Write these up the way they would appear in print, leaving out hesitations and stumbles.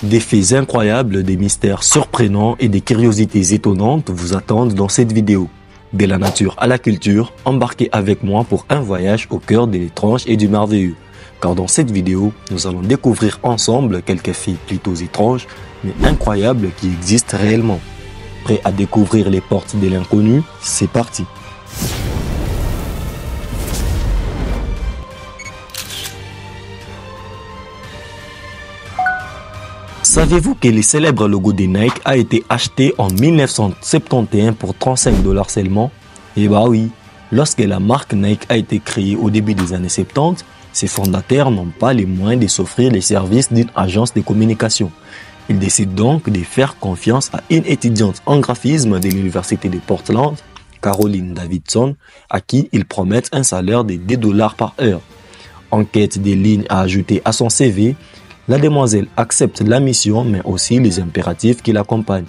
Des faits incroyables, des mystères surprenants et des curiosités étonnantes vous attendent dans cette vidéo. De la nature à la culture, embarquez avec moi pour un voyage au cœur de l'étrange et du merveilleux. Car dans cette vidéo, nous allons découvrir ensemble quelques faits plutôt étranges, mais incroyables qui existent réellement. Prêt à découvrir les portes de l'inconnu? C'est parti! Savez-vous que le célèbre logo de Nike a été acheté en 1971 pour 35 $ seulement? Eh bah oui, lorsque la marque Nike a été créée au début des années 70, ses fondateurs n'ont pas les moyens de s'offrir les services d'une agence de communication. Ils décident donc de faire confiance à une étudiante en graphisme de l'université de Portland, Caroline Davidson, à qui ils promettent un salaire de 2 $ par heure. En quête des lignes à ajouter à son CV, la demoiselle accepte la mission, mais aussi les impératifs qui l'accompagnent.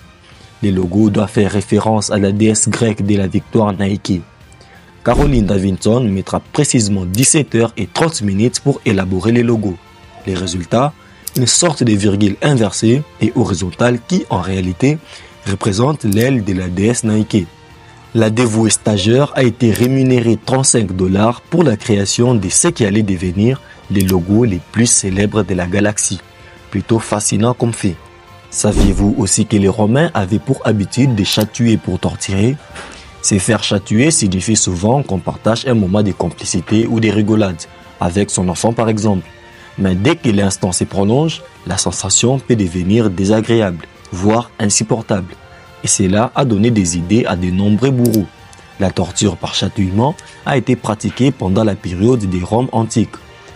Le logo doit faire référence à la déesse grecque de la victoire Nike. Caroline Davidson mettra précisément 17h30 pour élaborer les logos. Les résultats, une sorte de virgule inversée et horizontale qui, en réalité, représente l'aile de la déesse Nike. La dévouée stagiaire a été rémunérée 35 $ pour la création de ce qui allait devenir les logos les plus célèbres de la galaxie. Plutôt fascinant comme fait. Saviez-vous aussi que les Romains avaient pour habitude de chatouiller pour torturer? Se faire chatouiller signifie souvent qu'on partage un moment de complicité ou de rigolade, avec son enfant par exemple. Mais dès que l'instant se prolonge, la sensation peut devenir désagréable, voire insupportable. Et cela a donné des idées à de nombreux bourreaux. La torture par chatouillement a été pratiquée pendant la période des Roms antiques.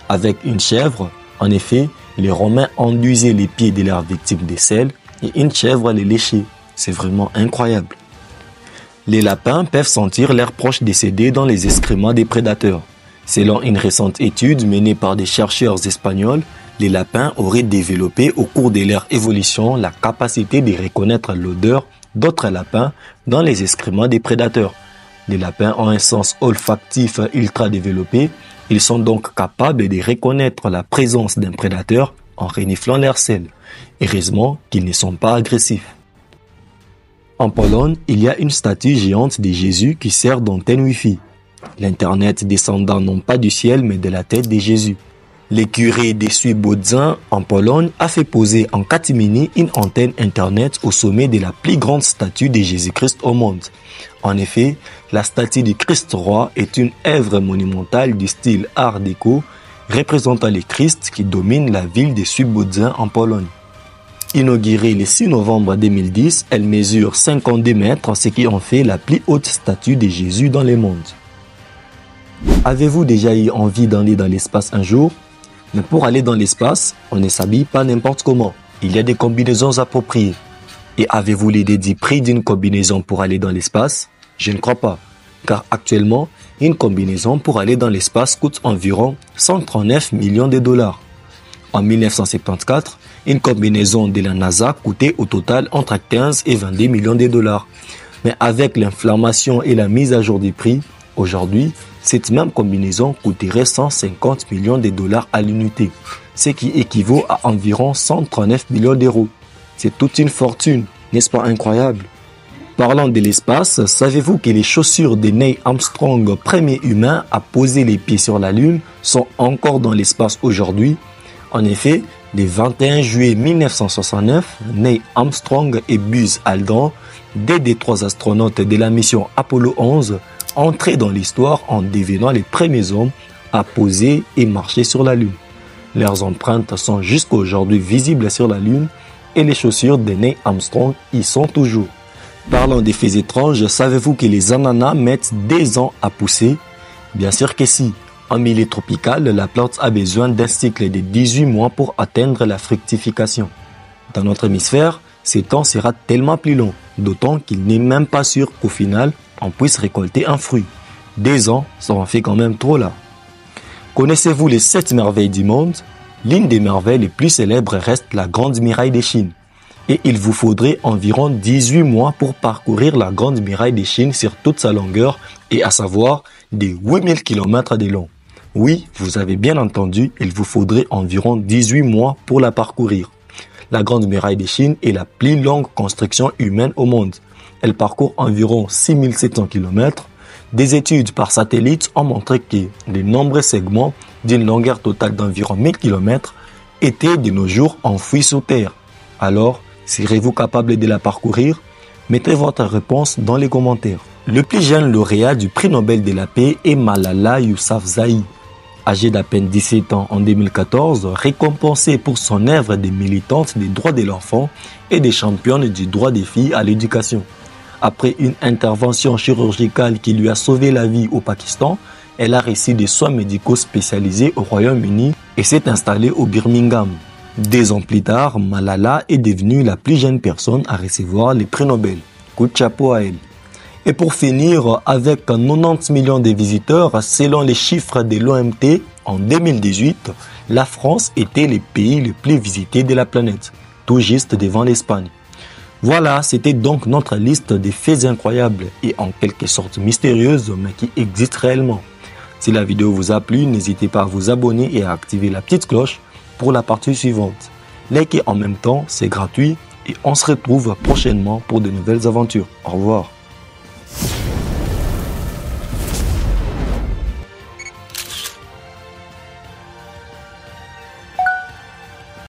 Avec une chèvre, en effet, les Romains enduisaient les pieds de leurs victimes de sel et une chèvre les léchait. C'est vraiment incroyable. Les lapins peuvent sentir leurs proches décédés dans les excréments des prédateurs. Selon une récente étude menée par des chercheurs espagnols, les lapins auraient développé au cours de leur évolution la capacité de reconnaître l'odeur d'autres lapins dans les excréments des prédateurs. Les lapins ont un sens olfactif ultra développé. Ils sont donc capables de reconnaître la présence d'un prédateur en reniflant leur selle. Heureusement qu'ils ne sont pas agressifs. En Pologne, il y a une statue géante de Jésus qui sert d'antenne Wi-Fi. L'Internet descendant non pas du ciel mais de la tête de Jésus. Le curé de Świebodzin en Pologne a fait poser en catimini une antenne Internet au sommet de la plus grande statue de Jésus-Christ au monde. En effet, la statue du Christ roi est une œuvre monumentale du style Art déco représentant le Christ qui domine la ville de Świebodzin en Pologne. Inaugurée le 6 novembre 2010, elle mesure 52 mètres, ce qui en fait la plus haute statue de Jésus dans le monde. Avez-vous déjà eu envie d'aller dans l'espace un jour? Mais pour aller dans l'espace, on ne s'habille pas n'importe comment. Il y a des combinaisons appropriées. Et avez-vous l'idée du prix d'une combinaison pour aller dans l'espace? Je ne crois pas. Car actuellement, une combinaison pour aller dans l'espace coûte environ 139 millions de $. En 1974, une combinaison de la NASA coûtait au total entre 15 et 22 millions de $. Mais avec l'inflammation et la mise à jour des prix, aujourd'hui, cette même combinaison coûterait 150 millions de $ à l'unité, ce qui équivaut à environ 139 millions d'euros. C'est toute une fortune, n'est-ce pas incroyable? Parlant de l'espace, savez-vous que les chaussures de Neil Armstrong, premier humain à poser les pieds sur la Lune, sont encore dans l'espace aujourd'hui? En effet, le 21 juillet 1969, Neil Armstrong et Buzz Aldrin, deux des 3 astronautes de la mission Apollo 11, entraient dans l'histoire en devenant les premiers hommes à poser et marcher sur la Lune. Leurs empreintes sont jusqu'à aujourd'hui visibles sur la Lune et les chaussures de Neil Armstrong y sont toujours. Parlant des faits étranges, savez-vous que les ananas mettent 2 ans à pousser? Bien sûr que si. En milieu tropical, la plante a besoin d'un cycle de 18 mois pour atteindre la fructification. Dans notre hémisphère, ce temps sera tellement plus long, d'autant qu'il n'est même pas sûr qu'au final, on puisse récolter un fruit. 2 ans, ça en fait quand même trop là. Connaissez-vous les 7 merveilles du monde? L'une des merveilles les plus célèbres reste la Grande Muraille de Chine. Et il vous faudrait environ 18 mois pour parcourir la Grande Muraille de Chine sur toute sa longueur, et à savoir des 8000 km de long. Oui, vous avez bien entendu, il vous faudrait environ 18 mois pour la parcourir. La Grande Muraille de Chine est la plus longue construction humaine au monde. Elle parcourt environ 6700 km. Des études par satellite ont montré que les nombreux segments d'une longueur totale d'environ 1000 km étaient de nos jours enfouis sous terre. Alors, serez-vous capable de la parcourir? Mettez votre réponse dans les commentaires. Le plus jeune lauréat du prix Nobel de la paix est Malala Yousafzai. Âgée d'à peine 17 ans en 2014, récompensée pour son œuvre de militante des droits de l'enfant et des championne du droit des filles à l'éducation. Après une intervention chirurgicale qui lui a sauvé la vie au Pakistan, elle a reçu des soins médicaux spécialisés au Royaume-Uni et s'est installée au Birmingham. 2 ans plus tard, Malala est devenue la plus jeune personne à recevoir les prix Nobel. Coup de chapeau à elle. Et pour finir, avec 90 millions de visiteurs, selon les chiffres de l'OMT, en 2018, la France était le pays le plus visité de la planète, tout juste devant l'Espagne. Voilà, c'était donc notre liste des faits incroyables et en quelque sorte mystérieuses, mais qui existent réellement. Si la vidéo vous a plu, n'hésitez pas à vous abonner et à activer la petite cloche pour la partie suivante. Likez en même temps, c'est gratuit et on se retrouve prochainement pour de nouvelles aventures. Au revoir.